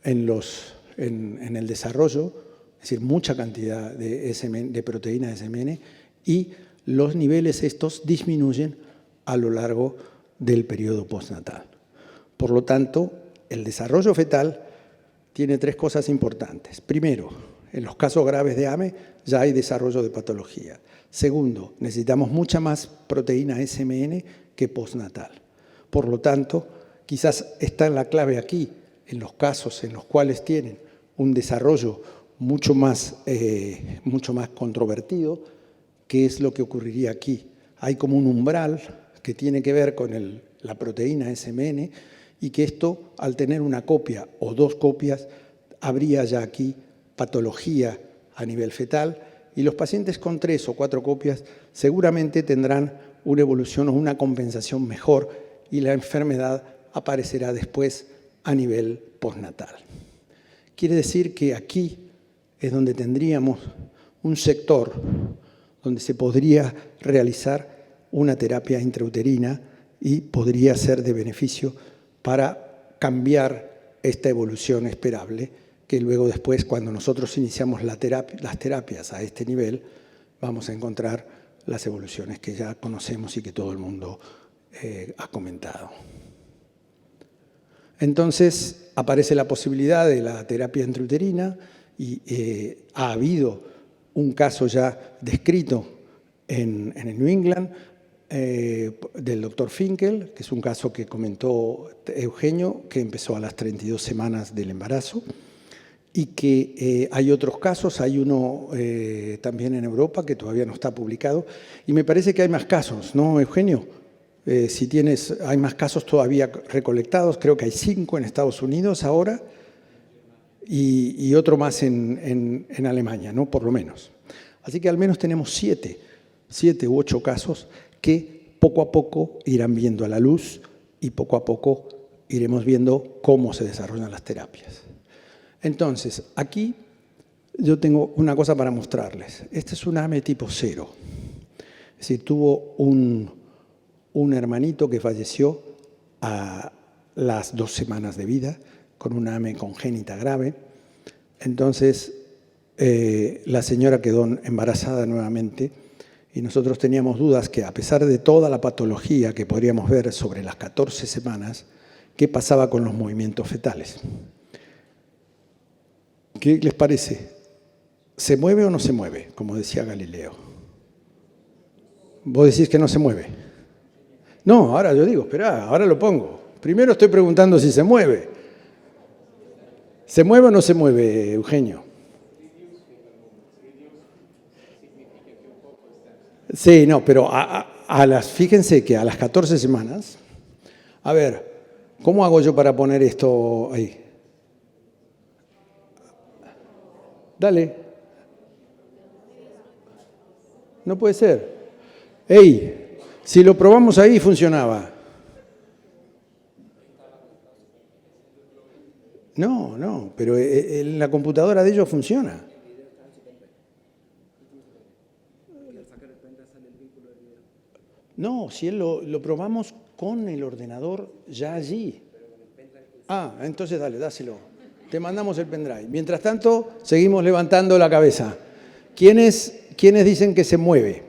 el desarrollo, es decir, mucha cantidad de proteína de SMN, y los niveles estos disminuyen a lo largo del periodo postnatal. Por lo tanto, el desarrollo fetal tiene 3 cosas importantes. Primero, en los casos graves de AME ya hay desarrollo de patología. Segundo, necesitamos mucha más proteína SMN que postnatal. Por lo tanto, quizás está la clave aquí, en los casos en los cuales tienen un desarrollo mucho más controvertido, que es lo que ocurriría aquí. Hay como un umbral que tiene que ver con la proteína SMN y que esto, al tener una copia o 2 copias, habría ya aquí patología a nivel fetal y los pacientes con 3 o 4 copias seguramente tendrán una evolución o una compensación mejor y la enfermedad aparecerá después a nivel postnatal. Quiere decir que aquí es donde tendríamos un sector donde se podría realizar una terapia intrauterina y podría ser de beneficio para cambiar esta evolución esperable, que luego después, cuando nosotros iniciamos las terapias a este nivel, vamos a encontrar las evoluciones que ya conocemos y que todo el mundo ha comentado. Entonces, aparece la posibilidad de la terapia intrauterina y ha habido un caso ya descrito en el New England, del doctor Finkel, que es un caso que comentó Eugenio, que empezó a las 32 semanas del embarazo, y que hay otros casos, hay uno también en Europa que todavía no está publicado, y me parece que hay más casos, ¿no, Eugenio? Hay más casos todavía recolectados, creo que hay 5 en Estados Unidos ahora, y otro más en Alemania, ¿no? Por lo menos. Así que al menos tenemos 7 u 8 casos que poco a poco irán viendo a la luz y poco a poco iremos viendo cómo se desarrollan las terapias. Entonces, aquí yo tengo una cosa para mostrarles. Este es un AME tipo 0. Es decir, tuvo un hermanito que falleció a las 2 semanas de vida con una AME congénita grave. Entonces, la señora quedó embarazada nuevamente y nosotros teníamos dudas que, a pesar de toda la patología que podríamos ver sobre las 14 semanas, ¿qué pasaba con los movimientos fetales? ¿Qué les parece? ¿Se mueve o no se mueve? Como decía Galileo. ¿Vos decís que no se mueve? No, ahora yo digo, esperá, ahora lo pongo. Primero estoy preguntando si se mueve. ¿Se mueve o no se mueve, Eugenio? Sí, no, pero fíjense que a las 14 semanas, a ver, ¿cómo hago yo para poner esto ahí? Dale. No puede ser. ¡Ey! Si lo probamos ahí, funcionaba. No, pero en la computadora de ellos funciona. No, si él lo probamos con el ordenador ya allí. Ah, entonces dale, dáselo. Te mandamos el pendrive. Mientras tanto, seguimos levantando la cabeza. ¿Quiénes dicen que se mueve?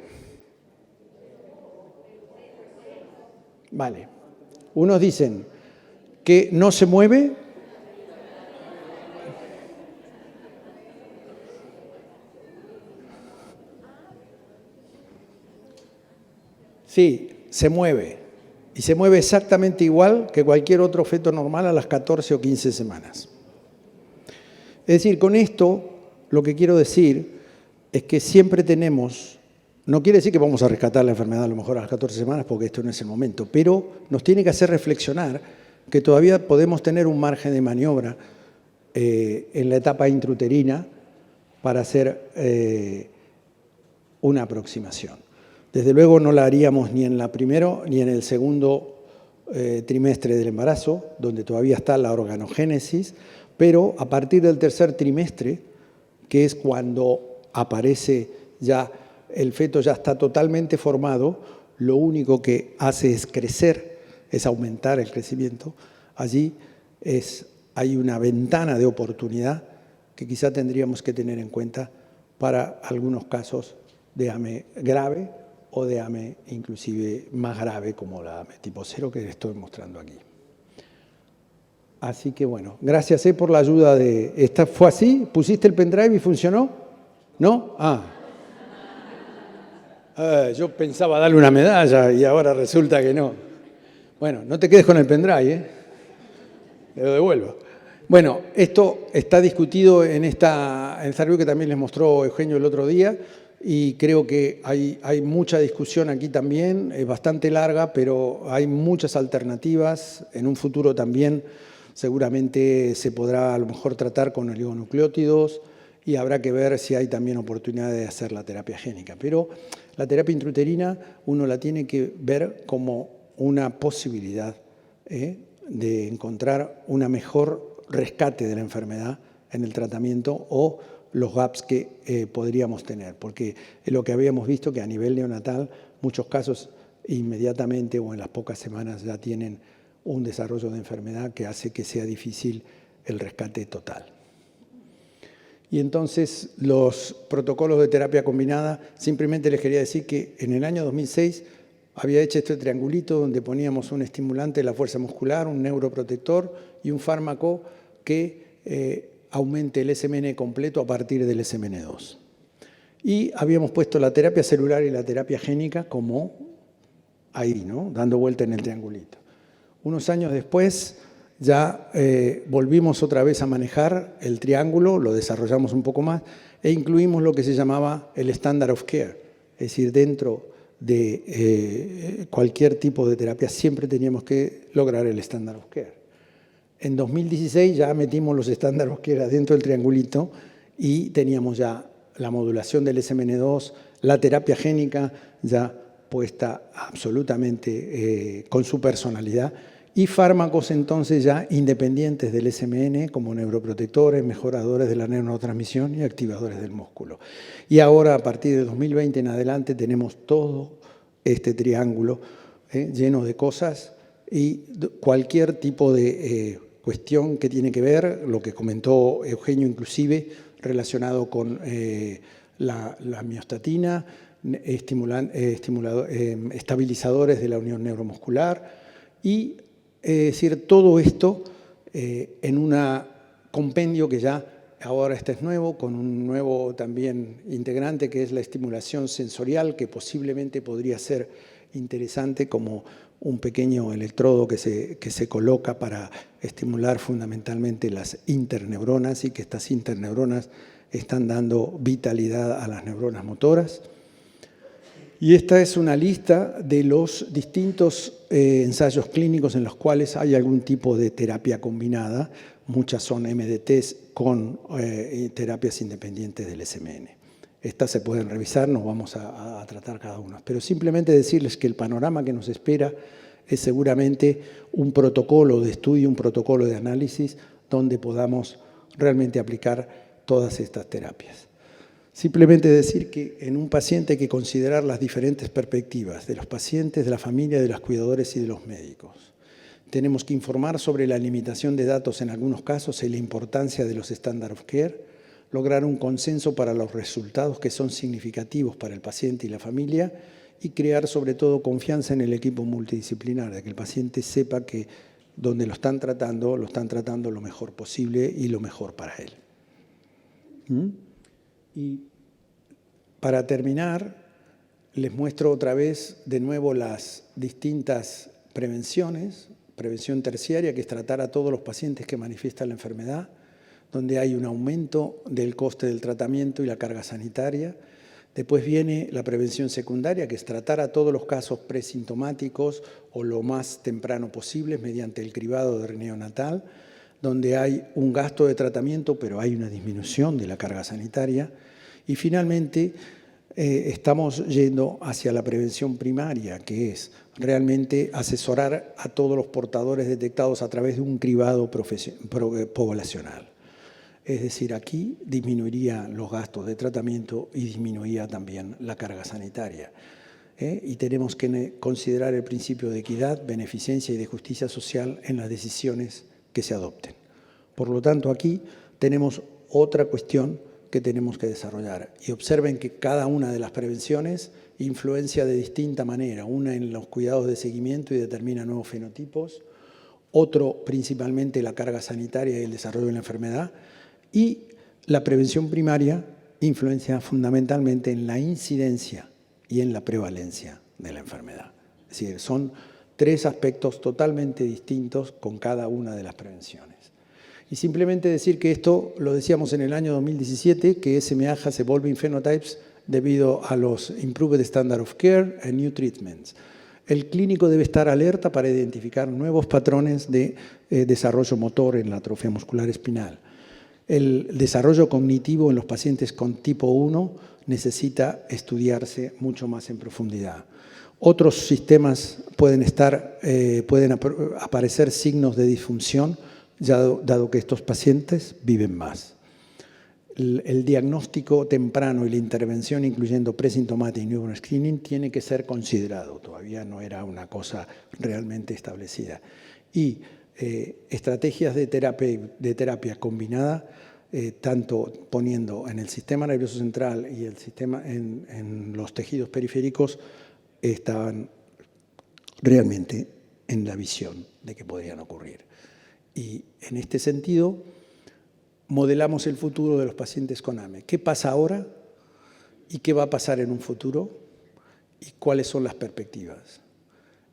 Vale. Unos dicen que no se mueve. Sí, se mueve. Y se mueve exactamente igual que cualquier otro feto normal a las 14 o 15 semanas. Es decir, con esto lo que quiero decir es que siempre tenemos, no quiere decir que vamos a rescatar la enfermedad a lo mejor a las 14 semanas porque esto no es el momento, pero nos tiene que hacer reflexionar que todavía podemos tener un margen de maniobra en la etapa intrauterina para hacer una aproximación. Desde luego no la haríamos ni en la primero ni en el segundo trimestre del embarazo, donde todavía está la organogénesis, pero a partir del tercer trimestre, que es cuando aparece ya, el feto ya está totalmente formado, lo único que hace es crecer, es aumentar el crecimiento. Allí hay una ventana de oportunidad que quizá tendríamos que tener en cuenta para algunos casos de AME grave o de AME inclusive más grave como la AME tipo 0 que les estoy mostrando aquí. Así que bueno, gracias por la ayuda de... ¿Fue así? ¿Pusiste el pendrive y funcionó? ¿No? Yo pensaba darle una medalla y ahora resulta que no. Bueno, no te quedes con el pendrive, Te lo devuelvo. Bueno, esto está discutido en esta review que también les mostró Eugenio el otro día y creo que hay mucha discusión aquí también, es bastante larga, pero hay muchas alternativas. En un futuro también seguramente se podrá a lo mejor tratar con oligonucleótidos y habrá que ver si hay también oportunidad de hacer la terapia génica. Pero la terapia intrauterina uno la tiene que ver como una posibilidad de encontrar una mejor rescate de la enfermedad en el tratamiento o los gaps que podríamos tener, porque es lo que habíamos visto que a nivel neonatal muchos casos inmediatamente o en las pocas semanas ya tienen un desarrollo de enfermedad que hace que sea difícil el rescate total. Y entonces los protocolos de terapia combinada, simplemente les quería decir que en el año 2006 había hecho este triangulito donde poníamos un estimulante de la fuerza muscular, un neuroprotector y un fármaco que aumente el SMN completo a partir del SMN2. Y habíamos puesto la terapia celular y la terapia génica como ahí, ¿no? Dando vuelta en el triangulito. Unos años después ya volvimos otra vez a manejar el triángulo, lo desarrollamos un poco más e incluimos lo que se llamaba el standard of care. Es decir, dentro de cualquier tipo de terapia siempre teníamos que lograr el standard of care. En 2016 ya metimos los standard of care dentro del triangulito y teníamos ya la modulación del SMN2, la terapia génica ya puesta absolutamente con su personalidad y fármacos entonces ya independientes del SMN como neuroprotectores, mejoradores de la neurotransmisión y activadores del músculo. Y ahora a partir de 2020 en adelante tenemos todo este triángulo lleno de cosas y cualquier tipo de cuestión que tiene que ver, lo que comentó Eugenio inclusive, relacionado con la miostatina, estabilizadores de la unión neuromuscular y es decir, todo esto en un compendio que ya ahora este es nuevo, con un nuevo también integrante que es la estimulación sensorial, que posiblemente podría ser interesante como un pequeño electrodo que se coloca para estimular fundamentalmente las interneuronas y que estas interneuronas están dando vitalidad a las neuronas motoras. Y esta es una lista de los distintos ensayos clínicos en los cuales hay algún tipo de terapia combinada. Muchas son MDTs con terapias independientes del SMN. Estas se pueden revisar, nos vamos a tratar cada uno. Pero simplemente decirles que el panorama que nos espera es seguramente un protocolo de estudio, un protocolo de análisis donde podamos realmente aplicar todas estas terapias. Simplemente decir que en un paciente hay que considerar las diferentes perspectivas de los pacientes, de la familia, de los cuidadores y de los médicos. Tenemos que informar sobre la limitación de datos en algunos casos y la importancia de los standard of care, lograr un consenso para los resultados que son significativos para el paciente y la familia y crear sobre todo confianza en el equipo multidisciplinar, de que el paciente sepa que donde lo están tratando lo mejor posible y lo mejor para él. Y para terminar, les muestro otra vez de nuevo las distintas prevenciones. Prevención terciaria, que es tratar a todos los pacientes que manifiestan la enfermedad, donde hay un aumento del coste del tratamiento y la carga sanitaria. Después viene la prevención secundaria, que es tratar a todos los casos presintomáticos o lo más temprano posible mediante el cribado de neonatal, donde hay un gasto de tratamiento, pero hay una disminución de la carga sanitaria. Y finalmente, estamos yendo hacia la prevención primaria, que es realmente asesorar a todos los portadores detectados a través de un cribado poblacional. Es decir, aquí disminuiría los gastos de tratamiento y disminuiría también la carga sanitaria. Y tenemos que considerar el principio de equidad, beneficencia y de justicia social en las decisiones que se adopten. Por lo tanto, aquí tenemos otra cuestión que tenemos que desarrollar. Y observen que cada una de las prevenciones influencia de distinta manera. Una en los cuidados de seguimiento y determina nuevos fenotipos. Otro, principalmente, la carga sanitaria y el desarrollo de la enfermedad. Y la prevención primaria influencia fundamentalmente en la incidencia y en la prevalencia de la enfermedad. Es decir, son tres aspectos totalmente distintos con cada una de las prevenciones. Y simplemente decir que esto lo decíamos en el año 2017, que SMH Evolving Phenotypes debido a los Improved Standard of Care and New Treatments. El clínico debe estar alerta para identificar nuevos patrones de desarrollo motor en la atrofia muscular espinal. El desarrollo cognitivo en los pacientes con tipo 1 necesita estudiarse mucho más en profundidad. Otros sistemas pueden aparecer signos de disfunción, dado que estos pacientes viven más. El diagnóstico temprano y la intervención, incluyendo presintomática y newborn screening, tiene que ser considerado. Todavía no era una cosa realmente establecida. Y estrategias de terapia combinada, tanto poniendo en el sistema nervioso central y el sistema en los tejidos periféricos, estaban realmente en la visión de que podrían ocurrir. Y en este sentido, modelamos el futuro de los pacientes con AME. ¿Qué pasa ahora y qué va a pasar en un futuro? ¿Y cuáles son las perspectivas?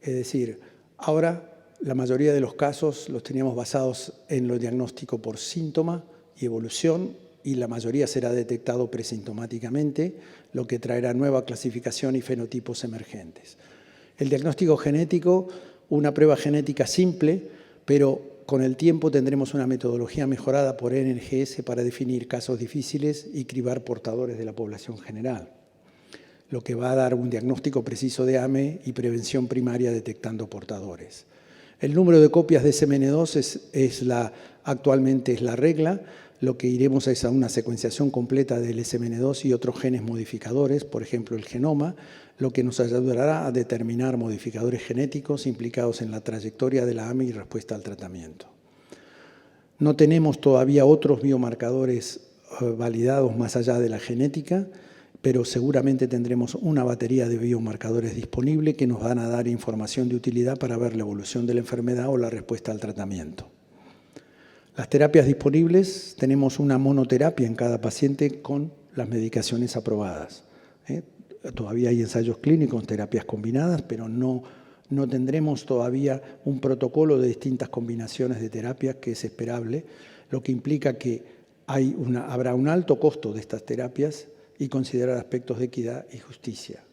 Es decir, ahora la mayoría de los casos los teníamos basados en lo diagnóstico por síntoma y evolución, y la mayoría será detectado presintomáticamente, lo que traerá nueva clasificación y fenotipos emergentes. El diagnóstico genético, una prueba genética simple, pero con el tiempo tendremos una metodología mejorada por NGS para definir casos difíciles y cribar portadores de la población general, lo que va a dar un diagnóstico preciso de AME y prevención primaria detectando portadores. El número de copias de SMN2 actualmente es la regla. Lo que iremos es a una secuenciación completa del SMN2 y otros genes modificadores, por ejemplo el genoma, lo que nos ayudará a determinar modificadores genéticos implicados en la trayectoria de la AME y respuesta al tratamiento. No tenemos todavía otros biomarcadores validados más allá de la genética, pero seguramente tendremos una batería de biomarcadores disponible que nos van a dar información de utilidad para ver la evolución de la enfermedad o la respuesta al tratamiento. Las terapias disponibles, tenemos una monoterapia en cada paciente con las medicaciones aprobadas. Todavía hay ensayos clínicos, terapias combinadas, pero no tendremos todavía un protocolo de distintas combinaciones de terapias que es esperable, lo que implica que habrá un alto costo de estas terapias y considerar aspectos de equidad y justicia.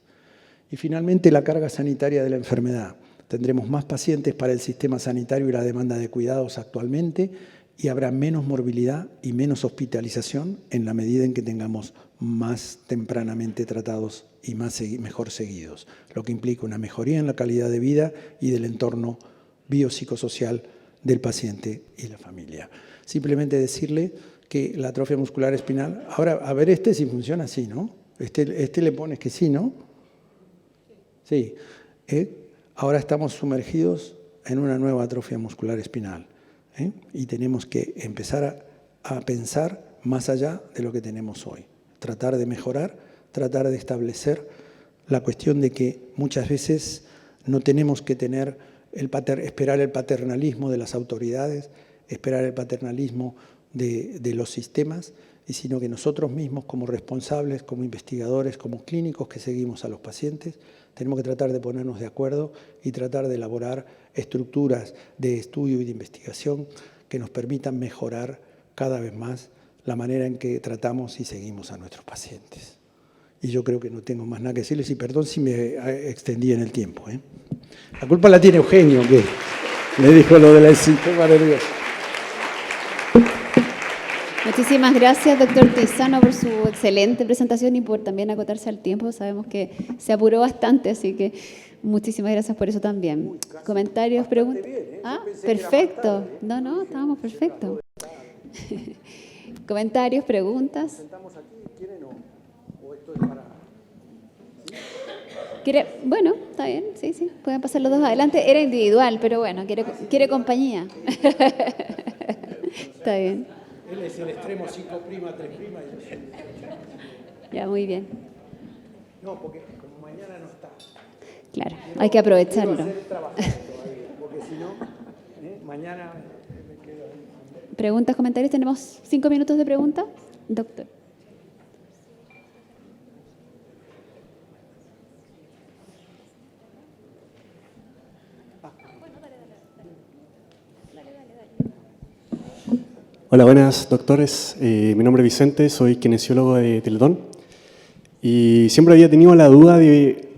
Y finalmente, la carga sanitaria de la enfermedad. Tendremos más pacientes para el sistema sanitario y la demanda de cuidados actualmente, y habrá menos morbilidad y menos hospitalización en la medida en que tengamos más tempranamente tratados y mejor seguidos, lo que implica una mejoría en la calidad de vida y del entorno biopsicosocial del paciente y la familia. Simplemente decirle que la atrofia muscular espinal. Ahora, a ver si funciona así, ¿no? Este le pones que sí, ¿no? Sí. Ahora estamos sumergidos en una nueva atrofia muscular espinal. Y tenemos que empezar a pensar más allá de lo que tenemos hoy. Tratar de mejorar, tratar de establecer la cuestión de que muchas veces no tenemos que esperar el paternalismo de las autoridades, esperar el paternalismo de los sistemas, sino que nosotros mismos como responsables, como investigadores, como clínicos que seguimos a los pacientes, tenemos que tratar de ponernos de acuerdo y tratar de elaborar estructuras de estudio y de investigación que nos permitan mejorar cada vez más la manera en que tratamos y seguimos a nuestros pacientes. Y yo creo que no tengo más nada que decirles, y perdón si me extendí en el tiempo. La culpa la tiene Eugenio, que me dijo lo del sistema nervioso. Muchísimas gracias, doctor Tizano, por su excelente presentación y por también acotarse al tiempo. Sabemos que se apuró bastante, así que muchísimas gracias por eso también. ¿Comentarios, preguntas? Ah, perfecto. No, estábamos perfectos. ¿Comentarios, preguntas? ¿Sentamos aquí? ¿Quieren o esto es para...? Bueno, está bien, sí, pueden pasar los dos adelante. Era individual, pero bueno, quiere compañía. Está bien. Él es el extremo 5', 3', y yo soy... Ya, muy bien. No, porque como mañana no está. Claro, hay que aprovecharlo. Quiero hacer trabajando todavía, porque si no, mañana me quedo ahí. ¿Preguntas, comentarios? ¿Tenemos 5 minutos de pregunta? Doctor. Hola, buenas doctores. Mi nombre es Vicente, soy kinesiólogo de Teletón. Y siempre había tenido la duda de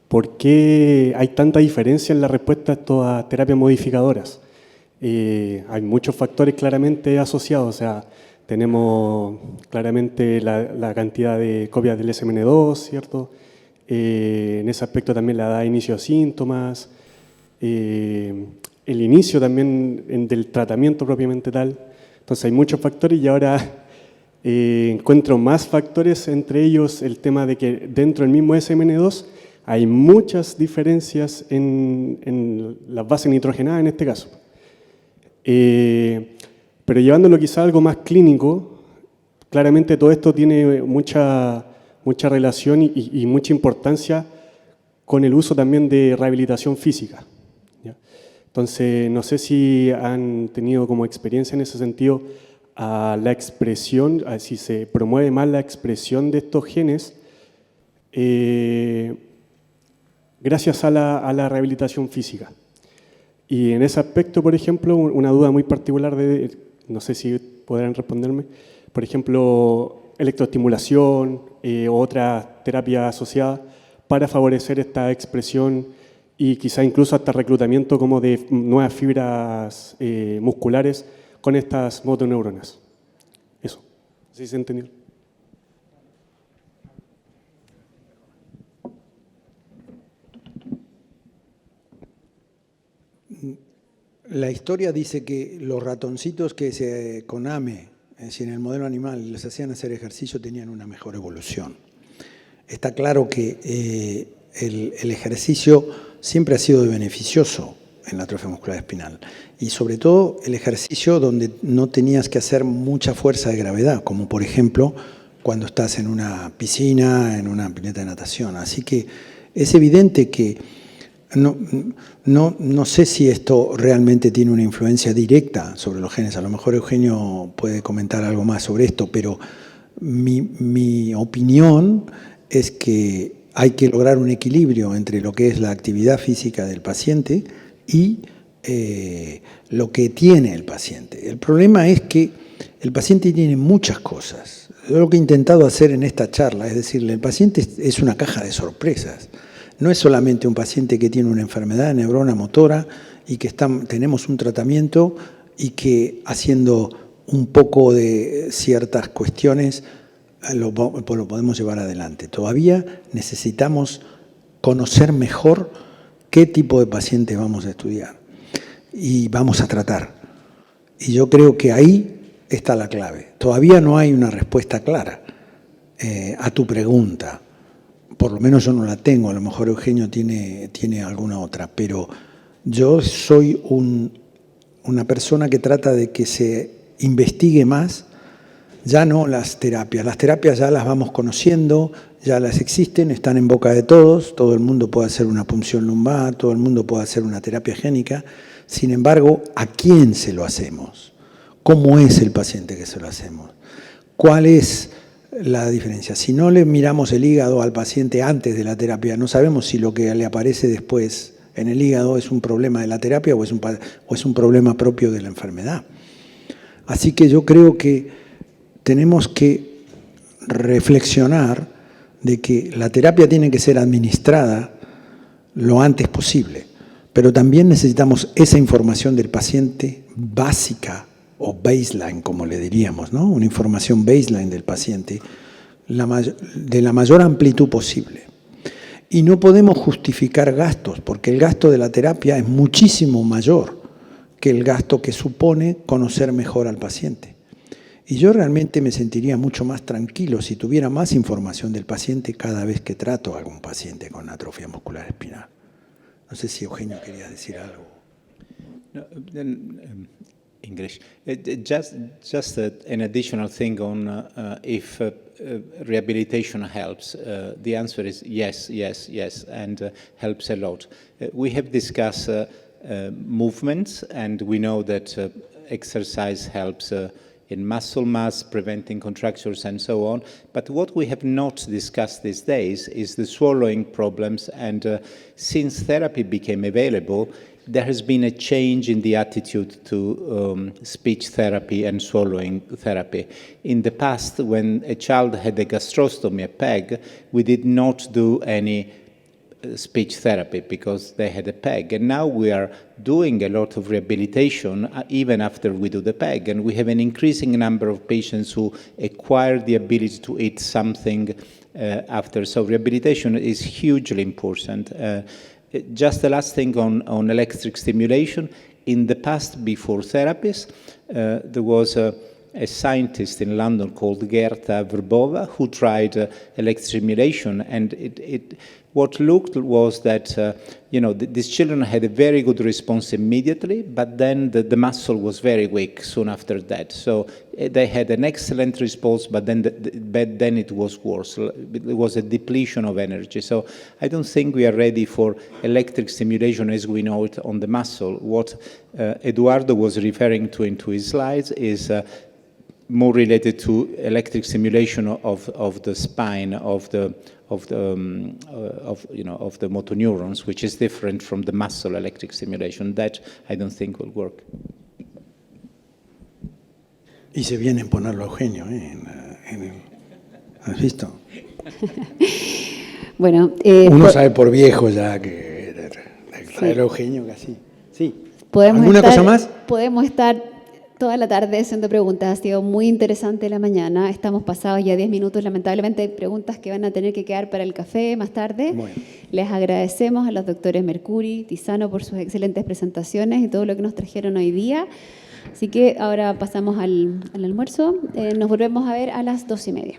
por qué hay tanta diferencia en la respuesta a estas terapias modificadoras. Hay muchos factores claramente asociados, o sea, tenemos claramente la cantidad de copias del SMN2, ¿cierto? En ese aspecto también la edad de inicio de síntomas, el inicio también del tratamiento propiamente tal. Entonces hay muchos factores y ahora encuentro más factores, entre ellos el tema de que dentro del mismo SMN2 hay muchas diferencias en las bases nitrogenadas en este caso. Pero llevándolo quizá a algo más clínico, claramente todo esto tiene mucha relación y mucha importancia con el uso también de rehabilitación física. Entonces, no sé si han tenido como experiencia en ese sentido a la expresión, a si se promueve más la expresión de estos genes gracias a la rehabilitación física. Y en ese aspecto, por ejemplo, una duda muy particular, no sé si podrán responderme, por ejemplo, electroestimulación u otra terapia asociada para favorecer esta expresión y quizá incluso hasta reclutamiento como de nuevas fibras musculares con estas motoneuronas. Eso, ¿sí se entendió? La historia dice que los ratoncitos que con AME, es decir, en el modelo animal, les hacían hacer ejercicio, tenían una mejor evolución. Está claro que el ejercicio siempre ha sido beneficioso en la atrofia muscular espinal. Y sobre todo el ejercicio donde no tenías que hacer mucha fuerza de gravedad, como por ejemplo cuando estás en una piscina, en una pileta de natación. Así que es evidente que no sé si esto realmente tiene una influencia directa sobre los genes. A lo mejor Eugenio puede comentar algo más sobre esto, pero mi opinión es que hay que lograr un equilibrio entre lo que es la actividad física del paciente y lo que tiene el paciente. El problema es que el paciente tiene muchas cosas. Yo lo que he intentado hacer en esta charla es decirle, el paciente es una caja de sorpresas. No es solamente un paciente que tiene una enfermedad de neurona motora y que tenemos un tratamiento y que haciendo un poco de ciertas cuestiones lo podemos llevar adelante. Todavía necesitamos conocer mejor qué tipo de paciente vamos a estudiar y vamos a tratar. Y yo creo que ahí está la clave. Todavía no hay una respuesta clara a tu pregunta. Por lo menos yo no la tengo, a lo mejor Eugenio tiene alguna otra, pero yo soy una persona que trata de que se investigue más, ya no las terapias ya las vamos conociendo, ya las existen, están en boca de todos, todo el mundo puede hacer una punción lumbar, todo el mundo puede hacer una terapia génica, sin embargo, ¿a quién se lo hacemos? ¿Cómo es el paciente que se lo hacemos? ¿Cuál es la diferencia? Si no le miramos el hígado al paciente antes de la terapia, no sabemos si lo que le aparece después en el hígado es un problema de la terapia o es un problema propio de la enfermedad. Así que yo creo que tenemos que reflexionar de que la terapia tiene que ser administrada lo antes posible, pero también necesitamos esa información del paciente básica o baseline, como le diríamos, ¿no? Una información baseline del paciente de la mayor amplitud posible. Y no podemos justificar gastos, porque el gasto de la terapia es muchísimo mayor que el gasto que supone conocer mejor al paciente. Y yo realmente me sentiría mucho más tranquilo si tuviera más información del paciente cada vez que trato a algún paciente con atrofia muscular espinal. No sé si Eugenio quería decir algo. No, then, English. Just an additional thing on if rehabilitation helps. The answer is yes, yes, yes, and helps a lot. We have discussed movements, and we know that exercise helps in muscle mass, preventing contractures and so on. But what we have not discussed these days is the swallowing problems, and since therapy became available, there has been a change in the attitude to speech therapy and swallowing therapy. In the past, when a child had a gastrostomy, a PEG, we did not do any speech therapy because they had a PEG. And now we are doing a lot of rehabilitation even after we do the PEG. And we have an increasing number of patients who acquire the ability to eat something after. So rehabilitation is hugely important. Just the last thing on electric stimulation. In the past, before therapies, there was a scientist in London called Gerta Verbova who tried electric stimulation, and what looked was that these children had a very good response immediately, but then the muscle was very weak soon after that. So they had an excellent response, but then it was worse. It was a depletion of energy. So I don't think we are ready for electric stimulation as we know it on the muscle. What Eduardo was referring to into his slides is more related to electric stimulation of the spine, of the motor neurons, which is different from the muscle electric stimulation. That I don't think will work. Y se viene a ponerlo Eugenio, ¿has visto? Bueno, uno sabe por viejo ya que el Eugenio casi. Sí. ¿Alguna cosa más? Podemos estar toda la tarde haciendo preguntas. Ha sido muy interesante la mañana. Estamos pasados ya 10 minutos. Lamentablemente hay preguntas que van a tener que quedar para el café más tarde. Bueno. Les agradecemos a los doctores Mercuri, Tisano por sus excelentes presentaciones y todo lo que nos trajeron hoy día. Así que ahora pasamos al almuerzo. Nos volvemos a ver a las 2:30.